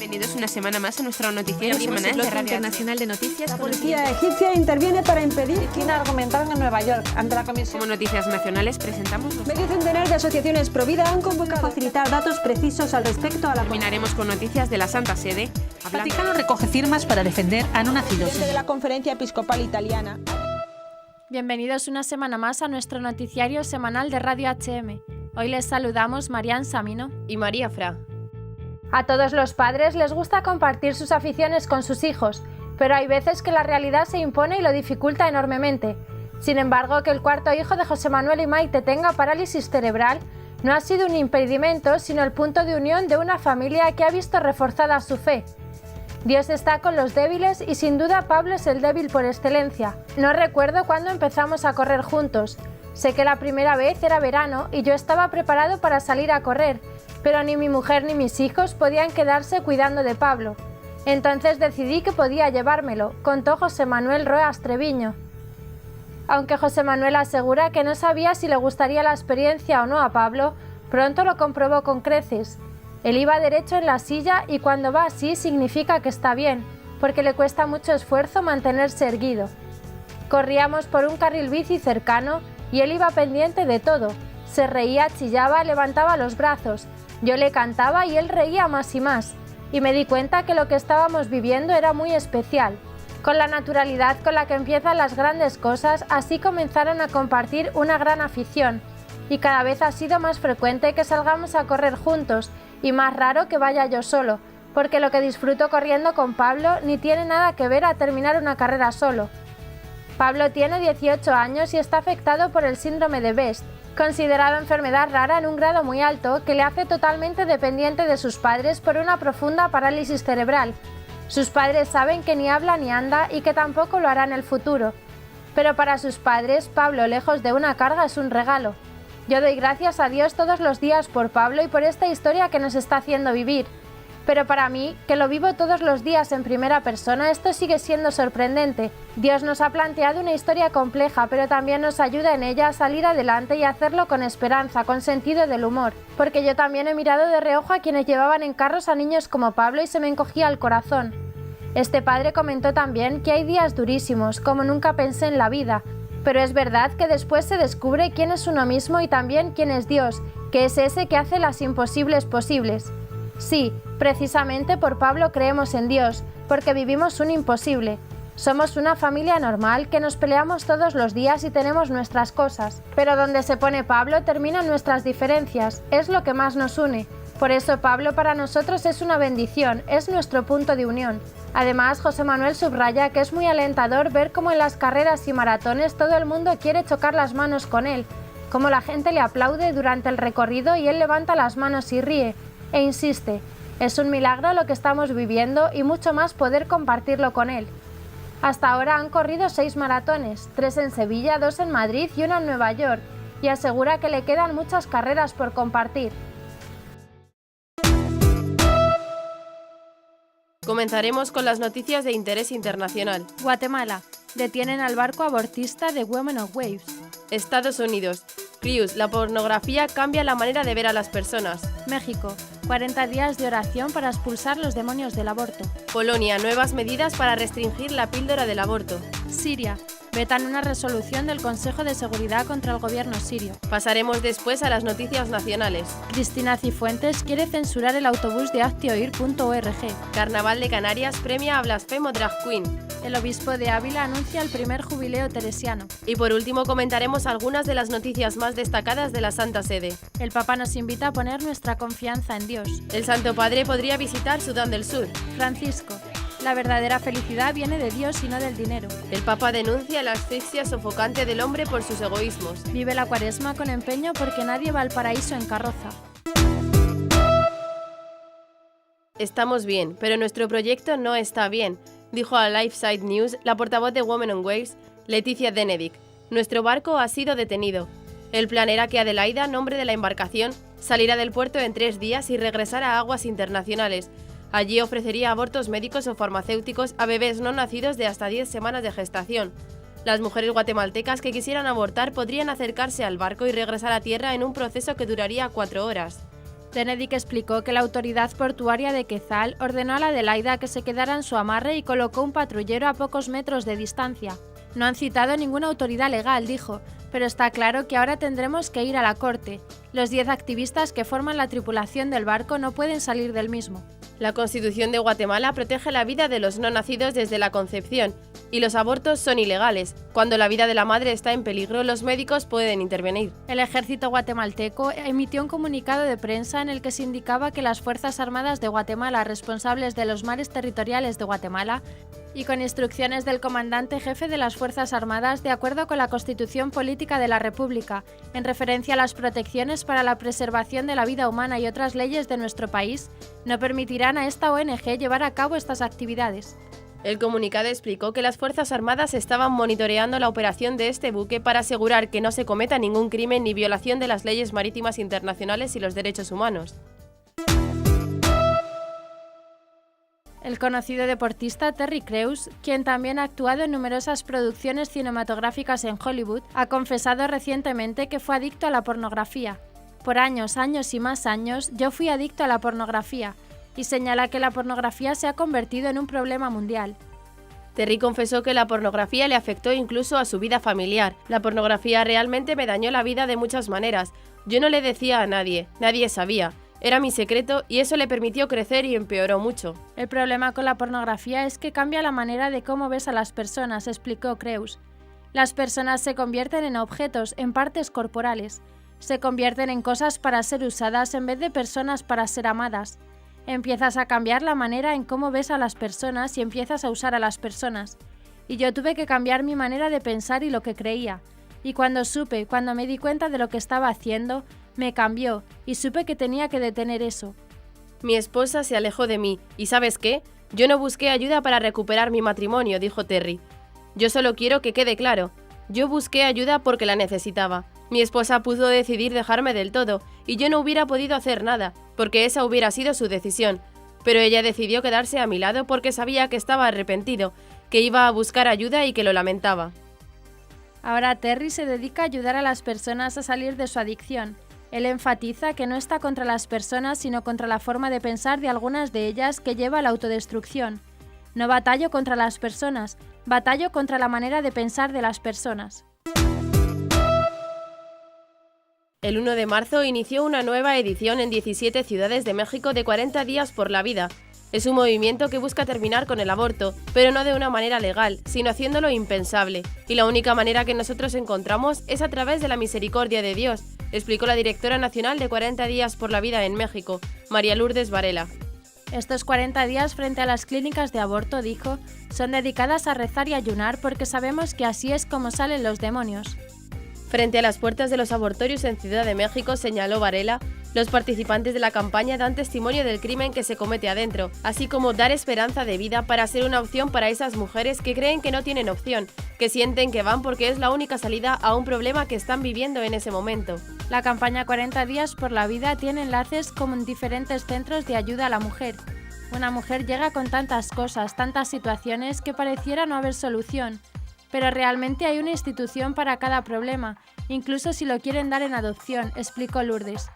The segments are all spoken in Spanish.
Bienvenidos una semana más a nuestro noticiero semanal de Radio Internacional de Noticias. La policía egipcia interviene para impedir que argumentaron en Nueva York ante la comisión. Como noticias nacionales presentamos Medio centenar de asociaciones pro vida han convocado a facilitar datos precisos al respecto a la... Terminaremos con noticias de la Santa Sede. El Vaticano recoge firmas para defender a no nacidos. De la Conferencia Episcopal Italiana. Bienvenidos una semana más a nuestro noticiario semanal de Radio HM. Hoy les saludamos Marian Samino y María Fra. A todos los padres les gusta compartir sus aficiones con sus hijos, pero hay veces que la realidad se impone y lo dificulta enormemente. Sin embargo, que el cuarto hijo de José Manuel y Maite tenga parálisis cerebral no ha sido un impedimento, sino el punto de unión de una familia que ha visto reforzada su fe. Dios está con los débiles y sin duda Pablo es el débil por excelencia. No recuerdo cuándo empezamos a correr juntos. Sé que la primera vez era verano y yo estaba preparado para salir a correr, pero ni mi mujer ni mis hijos podían quedarse cuidando de Pablo. Entonces decidí que podía llevármelo, contó José Manuel Roas Treviño. Aunque José Manuel asegura que no sabía si le gustaría la experiencia o no a Pablo, pronto lo comprobó con creces. Él iba derecho en la silla y cuando va así significa que está bien, porque le cuesta mucho esfuerzo mantenerse erguido. Corríamos por un carril bici cercano y él iba pendiente de todo. Se reía, chillaba, levantaba los brazos. Yo le cantaba y él reía más y más. Y me di cuenta que lo que estábamos viviendo era muy especial. Con la naturalidad con la que empiezan las grandes cosas, así comenzaron a compartir una gran afición. Y cada vez ha sido más frecuente que salgamos a correr juntos y más raro que vaya yo solo, porque lo que disfruto corriendo con Pablo ni tiene nada que ver a terminar una carrera solo. Pablo tiene 18 años y está afectado por el síndrome de Best, considerado enfermedad rara en un grado muy alto que le hace totalmente dependiente de sus padres por una profunda parálisis cerebral. Sus padres saben que ni habla ni anda y que tampoco lo hará en el futuro. Pero para sus padres, Pablo, lejos de una carga, es un regalo. Yo doy gracias a Dios todos los días por Pablo y por esta historia que nos está haciendo vivir. Pero para mí, que lo vivo todos los días en primera persona, esto sigue siendo sorprendente. Dios nos ha planteado una historia compleja, pero también nos ayuda en ella a salir adelante y a hacerlo con esperanza, con sentido del humor. Porque yo también he mirado de reojo a quienes llevaban en carros a niños como Pablo y se me encogía el corazón. Este padre comentó también que hay días durísimos, como nunca pensé en la vida, pero es verdad que después se descubre quién es uno mismo y también quién es Dios, que es ese que hace las imposibles posibles. Sí, precisamente por Pablo creemos en Dios, porque vivimos un imposible. Somos una familia normal que nos peleamos todos los días y tenemos nuestras cosas, pero donde se pone Pablo terminan nuestras diferencias, es lo que más nos une. Por eso Pablo para nosotros es una bendición, es nuestro punto de unión. Además, José Manuel subraya que es muy alentador ver cómo en las carreras y maratones todo el mundo quiere chocar las manos con él, cómo la gente le aplaude durante el recorrido y él levanta las manos y ríe, e insiste, es un milagro lo que estamos viviendo y mucho más poder compartirlo con él. Hasta ahora han corrido 6 maratones, 3 en Sevilla, 2 en Madrid y 1 en Nueva York, y asegura que le quedan muchas carreras por compartir. Comenzaremos con las noticias de interés internacional. Guatemala. Detienen al barco abortista de Women of Waves. Estados Unidos. Rius, la pornografía cambia la manera de ver a las personas. México. 40 días de oración para expulsar los demonios del aborto. Polonia. Nuevas medidas para restringir la píldora del aborto. Siria. Vetan una resolución del Consejo de Seguridad contra el gobierno sirio. Pasaremos después a las noticias nacionales. Cristina Cifuentes quiere censurar el autobús de hazteoír.org. Carnaval de Canarias premia a Blasfemo Drag Queen. El obispo de Ávila anuncia el primer jubileo teresiano. Y por último comentaremos algunas de las noticias más destacadas de la Santa Sede. El Papa nos invita a poner nuestra confianza en Dios. El Santo Padre podría visitar Sudán del Sur. Francisco. La verdadera felicidad viene de Dios y no del dinero. El Papa denuncia la asfixia sofocante del hombre por sus egoísmos. Vive la Cuaresma con empeño porque nadie va al paraíso en carroza. Estamos bien, pero nuestro proyecto no está bien, dijo a LifeSide News la portavoz de Women on Waves, Leticia Denedic. Nuestro barco ha sido detenido. El plan era que Adelaida, nombre de la embarcación, saliera del puerto en 3 días y regresara a aguas internacionales. Allí ofrecería abortos médicos o farmacéuticos a bebés no nacidos de hasta 10 semanas de gestación. Las mujeres guatemaltecas que quisieran abortar podrían acercarse al barco y regresar a tierra en un proceso que duraría 4 horas. Denedic explicó que la autoridad portuaria de Quezal ordenó a la Adelaida que se quedara en su amarre y colocó un patrullero a pocos metros de distancia. No han citado ninguna autoridad legal, dijo, pero está claro que ahora tendremos que ir a la corte. Los 10 activistas que forman la tripulación del barco no pueden salir del mismo. La Constitución de Guatemala protege la vida de los no nacidos desde la concepción y los abortos son ilegales. Cuando la vida de la madre está en peligro, los médicos pueden intervenir. El ejército guatemalteco emitió un comunicado de prensa en el que se indicaba que las Fuerzas Armadas de Guatemala, responsables de los mares territoriales de Guatemala, y con instrucciones del comandante jefe de las Fuerzas Armadas, de acuerdo con la Constitución Política de la República, en referencia a las protecciones para la preservación de la vida humana y otras leyes de nuestro país, no permitirán a esta ONG llevar a cabo estas actividades. El comunicado explicó que las Fuerzas Armadas estaban monitoreando la operación de este buque para asegurar que no se cometa ningún crimen ni violación de las leyes marítimas internacionales y los derechos humanos. El conocido deportista Terry Crews, quien también ha actuado en numerosas producciones cinematográficas en Hollywood, ha confesado recientemente que fue adicto a la pornografía. Por años y más años, yo fui adicto a la pornografía, y señala que la pornografía se ha convertido en un problema mundial. Terry confesó que la pornografía le afectó incluso a su vida familiar. La pornografía realmente me dañó la vida de muchas maneras. Yo no le decía a nadie, nadie sabía. Era mi secreto y eso le permitió crecer y empeoró mucho. El problema con la pornografía es que cambia la manera de cómo ves a las personas, explicó Crews. Las personas se convierten en objetos, en partes corporales. Se convierten en cosas para ser usadas en vez de personas para ser amadas. Empiezas a cambiar la manera en cómo ves a las personas y empiezas a usar a las personas. Y yo tuve que cambiar mi manera de pensar y lo que creía. Y cuando me di cuenta de lo que estaba haciendo, me cambió y supe que tenía que detener eso. Mi esposa se alejó de mí y ¿sabes qué? Yo no busqué ayuda para recuperar mi matrimonio, dijo Terry. Yo solo quiero que quede claro. Yo busqué ayuda porque la necesitaba. Mi esposa pudo decidir dejarme del todo y yo no hubiera podido hacer nada, porque esa hubiera sido su decisión. Pero ella decidió quedarse a mi lado porque sabía que estaba arrepentido, que iba a buscar ayuda y que lo lamentaba. Ahora Terry se dedica a ayudar a las personas a salir de su adicción. Él enfatiza que no está contra las personas, sino contra la forma de pensar de algunas de ellas que lleva a la autodestrucción. No batallo contra las personas, batallo contra la manera de pensar de las personas. El 1 de marzo inició una nueva edición en 17 ciudades de México de 40 días por la vida. Es un movimiento que busca terminar con el aborto, pero no de una manera legal, sino haciéndolo impensable. Y la única manera que nosotros encontramos es a través de la misericordia de Dios, explicó la directora nacional de 40 días por la vida en México, María Lourdes Varela. Estos 40 días frente a las clínicas de aborto, dijo, son dedicadas a rezar y ayunar porque sabemos que así es como salen los demonios. Frente a las puertas de los abortorios en Ciudad de México, señaló Varela, los participantes de la campaña dan testimonio del crimen que se comete adentro, así como dar esperanza de vida para ser una opción para esas mujeres que creen que no tienen opción, que sienten que van porque es la única salida a un problema que están viviendo en ese momento. La campaña 40 días por la vida tiene enlaces como en diferentes centros de ayuda a la mujer. Una mujer llega con tantas cosas, tantas situaciones que pareciera no haber solución, pero realmente hay una institución para cada problema, incluso si lo quieren dar en adopción, explicó Lourdes.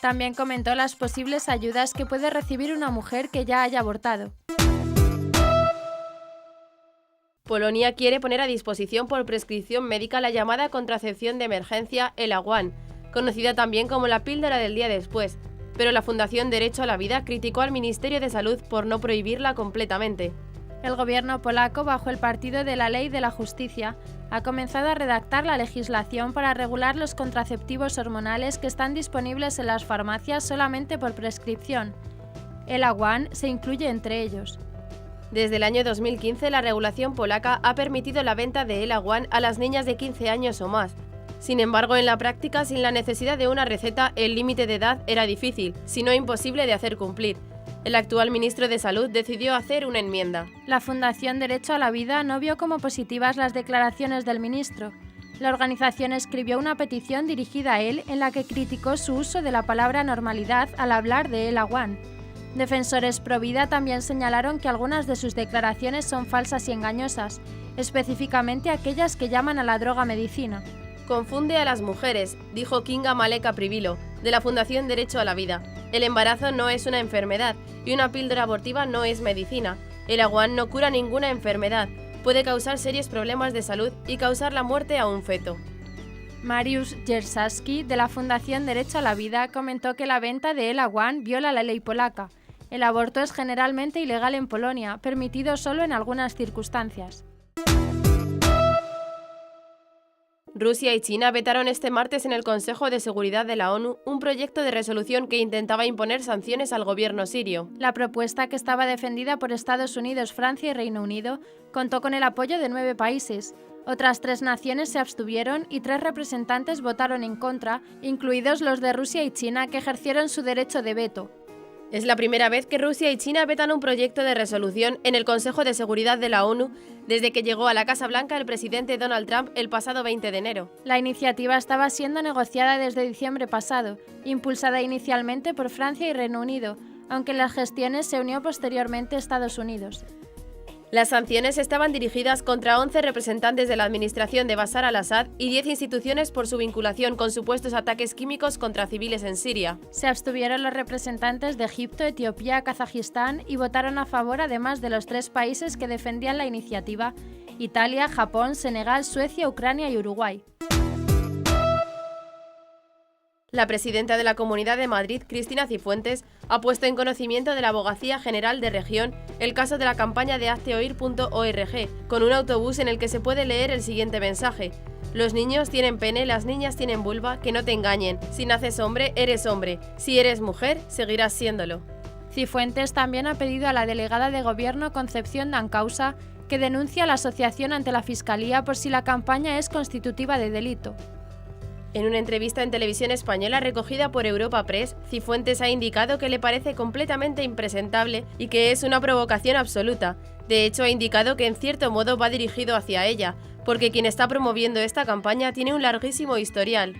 También comentó las posibles ayudas que puede recibir una mujer que ya haya abortado. Polonia quiere poner a disposición por prescripción médica la llamada contracepción de emergencia Elawan, conocida también como la píldora del día después, pero la Fundación Derecho a la Vida criticó al Ministerio de Salud por no prohibirla completamente. El gobierno polaco, bajo el partido de la Ley y de la Justicia, ha comenzado a redactar la legislación para regular los contraceptivos hormonales que están disponibles en las farmacias solamente por prescripción. Elawan se incluye entre ellos. Desde el año 2015, la regulación polaca ha permitido la venta de Elawan a las niñas de 15 años o más. Sin embargo, en la práctica, sin la necesidad de una receta, el límite de edad era difícil, si no imposible de hacer cumplir. El actual ministro de Salud decidió hacer una enmienda. La Fundación Derecho a la Vida no vio como positivas las declaraciones del ministro. La organización escribió una petición dirigida a él en la que criticó su uso de la palabra normalidad al hablar de Elawan. Defensores pro vida también señalaron que algunas de sus declaraciones son falsas y engañosas, específicamente aquellas que llaman a la droga medicina. Confunde a las mujeres, dijo Kinga Maleka Privilo, de la Fundación Derecho a la Vida. El embarazo no es una enfermedad y una píldora abortiva no es medicina. El aguán no cura ninguna enfermedad, puede causar serios problemas de salud y causar la muerte a un feto. Mariusz Jerzewski, de la Fundación Derecho a la Vida, comentó que la venta de El Aguán viola la ley polaca. El aborto es generalmente ilegal en Polonia, permitido solo en algunas circunstancias. Rusia y China vetaron este martes en el Consejo de Seguridad de la ONU un proyecto de resolución que intentaba imponer sanciones al gobierno sirio. La propuesta, que estaba defendida por Estados Unidos, Francia y Reino Unido, contó con el apoyo de 9 países. Otras 3 naciones se abstuvieron y 3 representantes votaron en contra, incluidos los de Rusia y China, que ejercieron su derecho de veto. Es la primera vez que Rusia y China vetan un proyecto de resolución en el Consejo de Seguridad de la ONU desde que llegó a la Casa Blanca el presidente Donald Trump el pasado 20 de enero. La iniciativa estaba siendo negociada desde diciembre pasado, impulsada inicialmente por Francia y Reino Unido, aunque en las gestiones se unió posteriormente Estados Unidos. Las sanciones estaban dirigidas contra 11 representantes de la administración de Bashar al-Assad y 10 instituciones por su vinculación con supuestos ataques químicos contra civiles en Siria. Se abstuvieron los representantes de Egipto, Etiopía, Kazajistán y votaron a favor además de los 3 países que defendían la iniciativa: Italia, Japón, Senegal, Suecia, Ucrania y Uruguay. La presidenta de la Comunidad de Madrid, Cristina Cifuentes, ha puesto en conocimiento de la Abogacía General de Región el caso de la campaña de hazteoír.org, con un autobús en el que se puede leer el siguiente mensaje: los niños tienen pene, las niñas tienen vulva, que no te engañen. Si naces hombre, eres hombre. Si eres mujer, seguirás siéndolo. Cifuentes también ha pedido a la delegada de Gobierno, Concepción Dancausa, que denuncie a la asociación ante la Fiscalía por si la campaña es constitutiva de delito. En una entrevista en Televisión Española recogida por Europa Press, Cifuentes ha indicado que le parece completamente impresentable y que es una provocación absoluta. De hecho, ha indicado que en cierto modo va dirigido hacia ella, porque quien está promoviendo esta campaña tiene un larguísimo historial.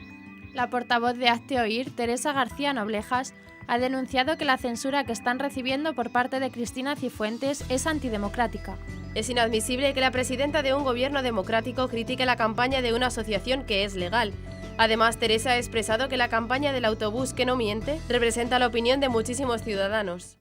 La portavoz de Hazte Oír, Teresa García Noblejas, ha denunciado que la censura que están recibiendo por parte de Cristina Cifuentes es antidemocrática. Es inadmisible que la presidenta de un gobierno democrático critique la campaña de una asociación que es legal. Además, Teresa ha expresado que la campaña del autobús que no miente representa la opinión de muchísimos ciudadanos.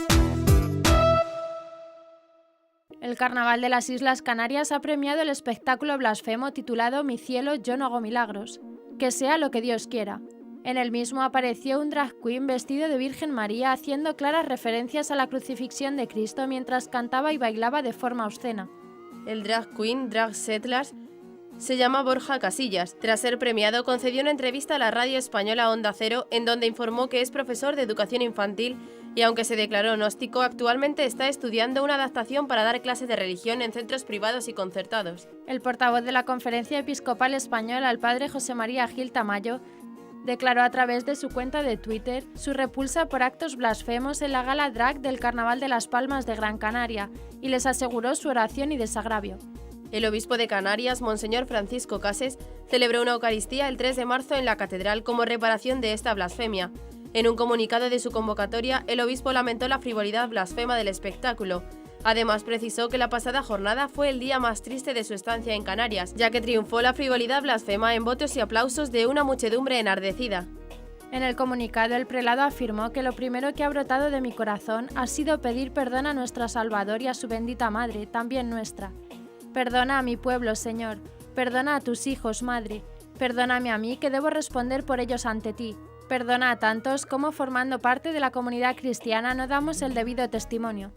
El Carnaval de las Islas Canarias ha premiado el espectáculo blasfemo titulado Mi cielo, yo no hago milagros. Que sea lo que Dios quiera. En el mismo apareció un drag queen vestido de Virgen María haciendo claras referencias a la crucifixión de Cristo mientras cantaba y bailaba de forma obscena. El drag queen Drag Settlers se llama Borja Casillas. Tras ser premiado, concedió una entrevista a la radio española Onda Cero, en donde informó que es profesor de educación infantil y, aunque se declaró gnóstico, actualmente está estudiando una adaptación para dar clases de religión en centros privados y concertados. El portavoz de la Conferencia Episcopal Española, el padre José María Gil Tamayo, declaró a través de su cuenta de Twitter su repulsa por actos blasfemos en la gala drag del Carnaval de Las Palmas de Gran Canaria y les aseguró su oración y desagravio. El obispo de Canarias, Monseñor Francisco Cases, celebró una Eucaristía el 3 de marzo en la catedral como reparación de esta blasfemia. En un comunicado de su convocatoria, el obispo lamentó la frivolidad blasfema del espectáculo. Además, precisó que la pasada jornada fue el día más triste de su estancia en Canarias, ya que triunfó la frivolidad blasfema en votos y aplausos de una muchedumbre enardecida. En el comunicado, el prelado afirmó que lo primero que ha brotado de mi corazón ha sido pedir perdón a nuestro Salvador y a su bendita Madre, también nuestra. Perdona a mi pueblo, Señor. Perdona a tus hijos, Madre. Perdóname a mí, que debo responder por ellos ante ti. Perdona a tantos como, formando parte de la comunidad cristiana, no damos el debido testimonio.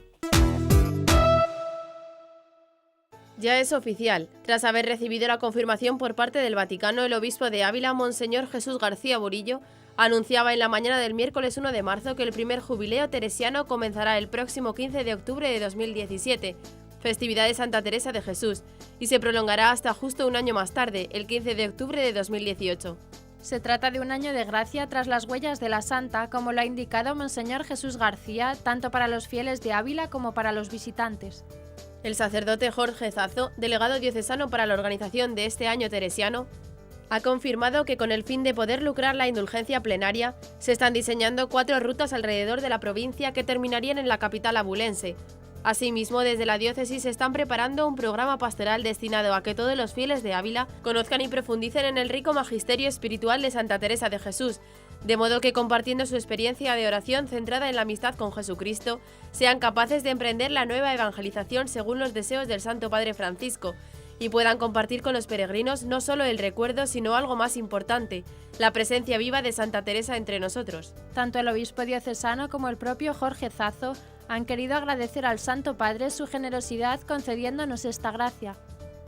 Ya es oficial. Tras haber recibido la confirmación por parte del Vaticano, el obispo de Ávila, Monseñor Jesús García Burillo, anunciaba en la mañana del miércoles 1 de marzo que el primer jubileo teresiano comenzará el próximo 15 de octubre de 2017, festividad de Santa Teresa de Jesús, y se prolongará hasta justo un año más tarde, el 15 de octubre de 2018. Se trata de un año de gracia tras las huellas de la Santa, como lo ha indicado Monseñor Jesús García, tanto para los fieles de Ávila como para los visitantes. El sacerdote Jorge Zazo, delegado diocesano para la organización de este año teresiano, ha confirmado que con el fin de poder lucrar la indulgencia plenaria, se están diseñando 4 rutas alrededor de la provincia que terminarían en la capital abulense. Asimismo, desde la diócesis están preparando un programa pastoral destinado a que todos los fieles de Ávila conozcan y profundicen en el rico magisterio espiritual de Santa Teresa de Jesús, de modo que compartiendo su experiencia de oración centrada en la amistad con Jesucristo, sean capaces de emprender la nueva evangelización según los deseos del Santo Padre Francisco, y puedan compartir con los peregrinos no solo el recuerdo, sino algo más importante, la presencia viva de Santa Teresa entre nosotros. Tanto el obispo diocesano como el propio Jorge Zazo han querido agradecer al Santo Padre su generosidad concediéndonos esta gracia.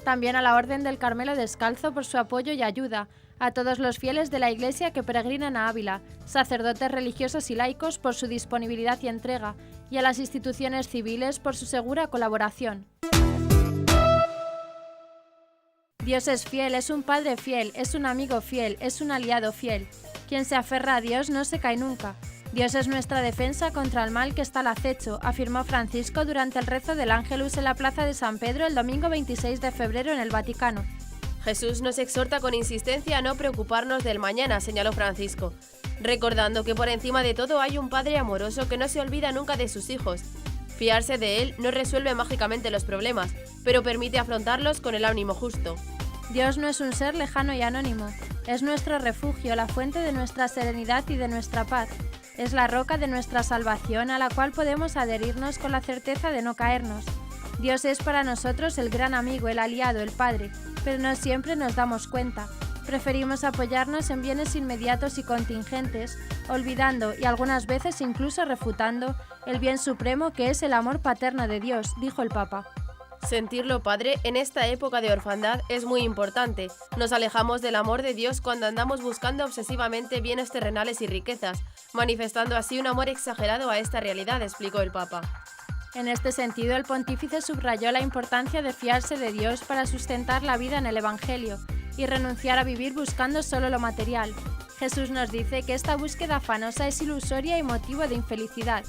También a la Orden del Carmelo Descalzo por su apoyo y ayuda, a todos los fieles de la Iglesia que peregrinan a Ávila, sacerdotes religiosos y laicos por su disponibilidad y entrega, y a las instituciones civiles por su segura colaboración. Dios es fiel, es un Padre fiel, es un amigo fiel, es un aliado fiel. Quien se aferra a Dios no se cae nunca. Dios es nuestra defensa contra el mal que está al acecho, afirmó Francisco durante el rezo del Ángelus en la Plaza de San Pedro el domingo 26 de febrero en el Vaticano. Jesús nos exhorta con insistencia a no preocuparnos del mañana, señaló Francisco, recordando que por encima de todo hay un Padre amoroso que no se olvida nunca de sus hijos. Fiarse de Él no resuelve mágicamente los problemas, pero permite afrontarlos con el ánimo justo. Dios no es un ser lejano y anónimo, es nuestro refugio, la fuente de nuestra serenidad y de nuestra paz. Es la roca de nuestra salvación a la cual podemos adherirnos con la certeza de no caernos. Dios es para nosotros el gran amigo, el aliado, el Padre, pero no siempre nos damos cuenta. Preferimos apoyarnos en bienes inmediatos y contingentes, olvidando y algunas veces incluso refutando el bien supremo que es el amor paterno de Dios, dijo el Papa. Sentirlo, Padre, en esta época de orfandad es muy importante. Nos alejamos del amor de Dios cuando andamos buscando obsesivamente bienes terrenales y riquezas, manifestando así un amor exagerado a esta realidad, explicó el Papa. En este sentido, el pontífice subrayó la importancia de fiarse de Dios para sustentar la vida en el Evangelio y renunciar a vivir buscando solo lo material. Jesús nos dice que esta búsqueda afanosa es ilusoria y motivo de infelicidad.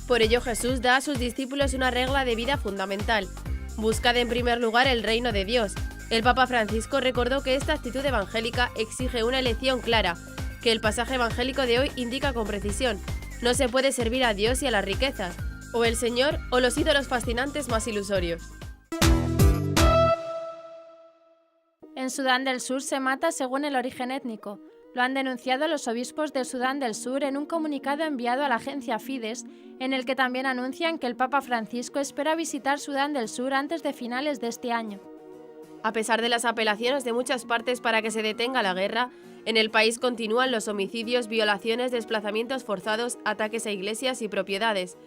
Por ello, Jesús da a sus discípulos una regla de vida fundamental. Buscad en primer lugar el reino de Dios. El Papa Francisco recordó que esta actitud evangélica exige una elección clara, que el pasaje evangélico de hoy indica con precisión. No se puede servir a Dios y a las riquezas, o el Señor o los ídolos fascinantes más ilusorios. En Sudán del Sur se mata según el origen étnico. Lo han denunciado los obispos de Sudán del Sur en un comunicado enviado a la agencia Fides, en el que también anuncian que el Papa Francisco espera visitar Sudán del Sur antes de finales de este año. A pesar de las apelaciones de muchas partes para que se detenga la guerra, en el país continúan los homicidios, violaciones, desplazamientos forzados, ataques a iglesias y propiedades.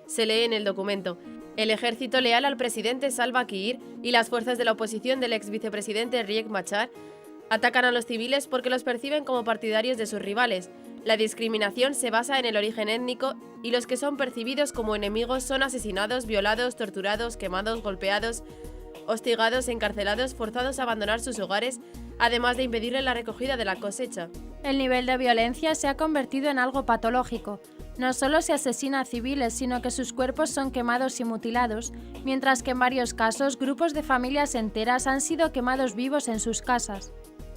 Se lee en el documento. El ejército leal al presidente Salva Kiir y las fuerzas de la oposición del ex vicepresidente Riek Machar atacan a los civiles porque los perciben como partidarios de sus rivales. La discriminación se basa en el origen étnico y los que son percibidos como enemigos son asesinados, violados, torturados, quemados, golpeados, hostigados, encarcelados, forzados a abandonar sus hogares, además de impedirle la recogida de la cosecha. El nivel de violencia se ha convertido en algo patológico. No solo se asesina a civiles, sino que sus cuerpos son quemados y mutilados, mientras que en varios casos grupos de familias enteras han sido quemados vivos en sus casas.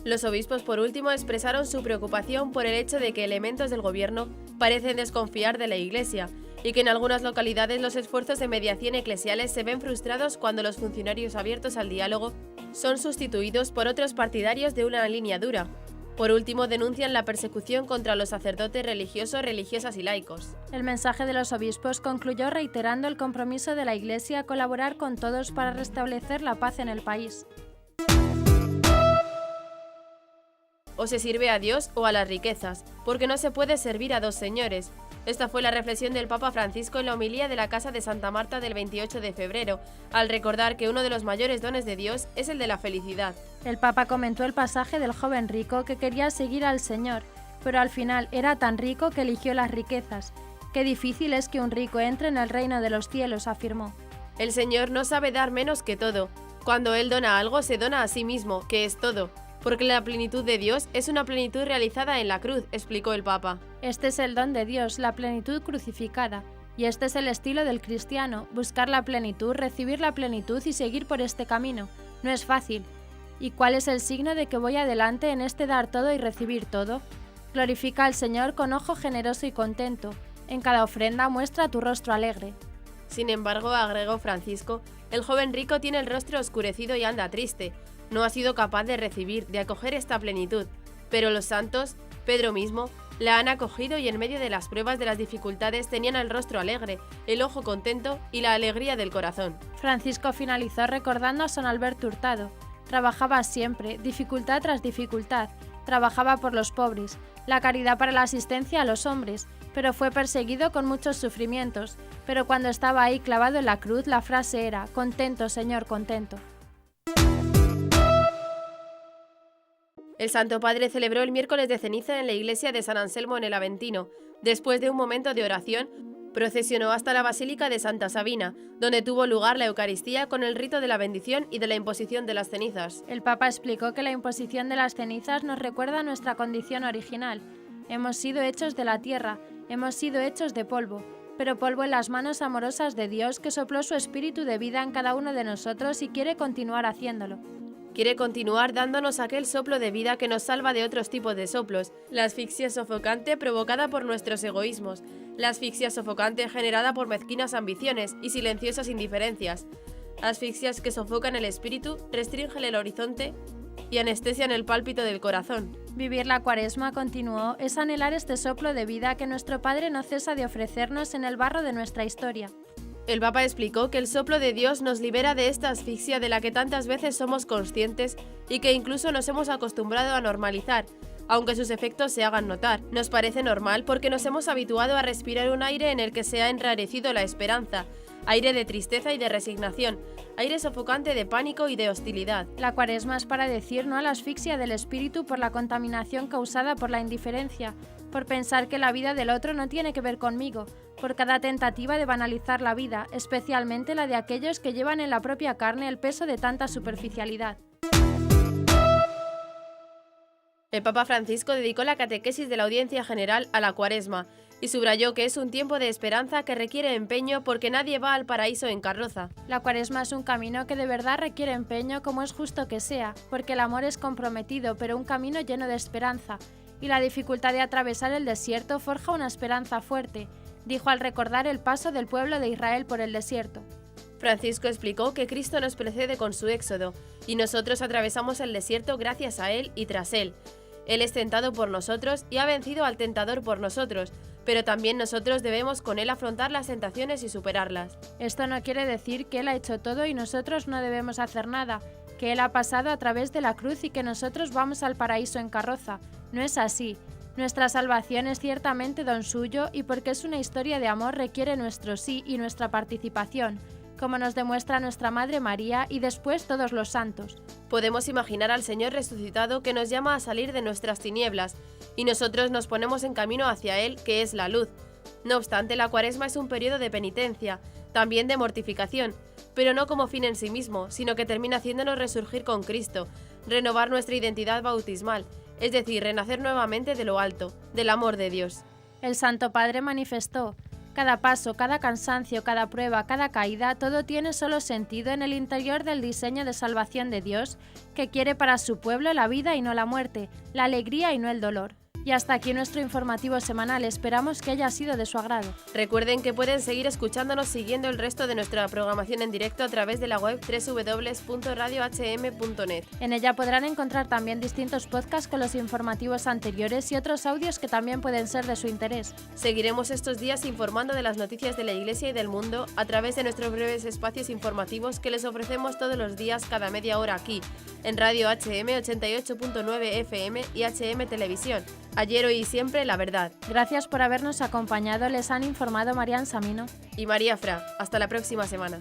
Los obispos, por último, expresaron su preocupación por el hecho de que elementos del gobierno parecen desconfiar de la Iglesia y que en algunas localidades los esfuerzos de mediación eclesiales se ven frustrados cuando los funcionarios abiertos al diálogo son sustituidos por otros partidarios de una línea dura. Por último, denuncian la persecución contra los sacerdotes religiosos, religiosas y laicos. El mensaje de los obispos concluyó reiterando el compromiso de la Iglesia a colaborar con todos para restablecer la paz en el país. O se sirve a Dios o a las riquezas, porque no se puede servir a dos señores. Esta fue la reflexión del Papa Francisco en la homilía de la Casa de Santa Marta del 28 de febrero, al recordar que uno de los mayores dones de Dios es el de la felicidad. El Papa comentó el pasaje del joven rico que quería seguir al Señor, pero al final era tan rico que eligió las riquezas. Qué difícil es que un rico entre en el reino de los cielos, afirmó. El Señor no sabe dar menos que todo. Cuando Él dona algo, se dona a sí mismo, que es todo. Porque la plenitud de Dios es una plenitud realizada en la cruz, explicó el Papa. Este es el don de Dios, la plenitud crucificada. Y este es el estilo del cristiano, buscar la plenitud, recibir la plenitud y seguir por este camino. No es fácil. ¿Y cuál es el signo de que voy adelante en este dar todo y recibir todo? Glorifica al Señor con ojo generoso y contento. En cada ofrenda muestra tu rostro alegre. Sin embargo, agregó Francisco, el joven rico tiene el rostro oscurecido y anda triste. No ha sido capaz de recibir, de acoger esta plenitud. Pero los santos, Pedro mismo, la han acogido y en medio de las pruebas de las dificultades tenían el rostro alegre, el ojo contento y la alegría del corazón. Francisco finalizó recordando a San Alberto Hurtado. Trabajaba siempre, dificultad tras dificultad. Trabajaba por los pobres, la caridad para la asistencia a los hombres, pero fue perseguido con muchos sufrimientos. Pero cuando estaba ahí clavado en la cruz, la frase era: contento, Señor, contento. El Santo Padre celebró el miércoles de ceniza en la iglesia de San Anselmo en el Aventino. Después de un momento de oración, procesionó hasta la Basílica de Santa Sabina, donde tuvo lugar la Eucaristía con el rito de la bendición y de la imposición de las cenizas. El Papa explicó que la imposición de las cenizas nos recuerda nuestra condición original. Hemos sido hechos de la tierra, hemos sido hechos de polvo, pero polvo en las manos amorosas de Dios, que sopló su espíritu de vida en cada uno de nosotros y quiere continuar haciéndolo. Quiere continuar dándonos aquel soplo de vida que nos salva de otros tipos de soplos, la asfixia sofocante provocada por nuestros egoísmos, la asfixia sofocante generada por mezquinas ambiciones y silenciosas indiferencias, asfixias que sofocan el espíritu, restringen el horizonte y anestesian el pálpito del corazón. Vivir la Cuaresma, continuó, es anhelar este soplo de vida que nuestro Padre no cesa de ofrecernos en el barro de nuestra historia. El Papa explicó que el soplo de Dios nos libera de esta asfixia de la que tantas veces somos conscientes y que incluso nos hemos acostumbrado a normalizar, aunque sus efectos se hagan notar. Nos parece normal porque nos hemos habituado a respirar un aire en el que se ha enrarecido la esperanza, aire de tristeza y de resignación, aire sofocante de pánico y de hostilidad. La Cuaresma es para decir no a la asfixia del espíritu por la contaminación causada por la indiferencia, por pensar que la vida del otro no tiene que ver conmigo, por cada tentativa de banalizar la vida, especialmente la de aquellos que llevan en la propia carne el peso de tanta superficialidad. El Papa Francisco dedicó la catequesis de la audiencia general a la Cuaresma y subrayó que es un tiempo de esperanza que requiere empeño porque nadie va al paraíso en carroza. La Cuaresma es un camino que de verdad requiere empeño, como es justo que sea, porque el amor es comprometido, pero un camino lleno de esperanza, y la dificultad de atravesar el desierto forja una esperanza fuerte, dijo al recordar el paso del pueblo de Israel por el desierto. Francisco explicó que Cristo nos precede con su éxodo, y nosotros atravesamos el desierto gracias a Él y tras Él. Él es tentado por nosotros y ha vencido al tentador por nosotros, pero también nosotros debemos con Él afrontar las tentaciones y superarlas. Esto no quiere decir que Él ha hecho todo y nosotros no debemos hacer nada, que Él ha pasado a través de la cruz y que nosotros vamos al paraíso en carroza. No es así. Nuestra salvación es ciertamente don suyo y porque es una historia de amor requiere nuestro sí y nuestra participación, como nos demuestra nuestra Madre María y después todos los santos. Podemos imaginar al Señor resucitado que nos llama a salir de nuestras tinieblas, y nosotros nos ponemos en camino hacia Él, que es la luz. No obstante, la Cuaresma es un periodo de penitencia, también de mortificación, pero no como fin en sí mismo, sino que termina haciéndonos resurgir con Cristo, renovar nuestra identidad bautismal, es decir, renacer nuevamente de lo alto, del amor de Dios. El Santo Padre manifestó: cada paso, cada cansancio, cada prueba, cada caída, todo tiene solo sentido en el interior del diseño de salvación de Dios, que quiere para su pueblo la vida y no la muerte, la alegría y no el dolor. Y hasta aquí nuestro informativo semanal, esperamos que haya sido de su agrado. Recuerden que pueden seguir escuchándonos siguiendo el resto de nuestra programación en directo a través de la web www.radiohm.net. En ella podrán encontrar también distintos podcasts con los informativos anteriores y otros audios que también pueden ser de su interés. Seguiremos estos días informando de las noticias de la Iglesia y del mundo a través de nuestros breves espacios informativos que les ofrecemos todos los días cada media hora aquí, en Radio HM 88.9 FM y HM Televisión. Ayer, hoy y siempre, la verdad. Gracias por habernos acompañado, les han informado Marian Samino y María Fra. Hasta la próxima semana.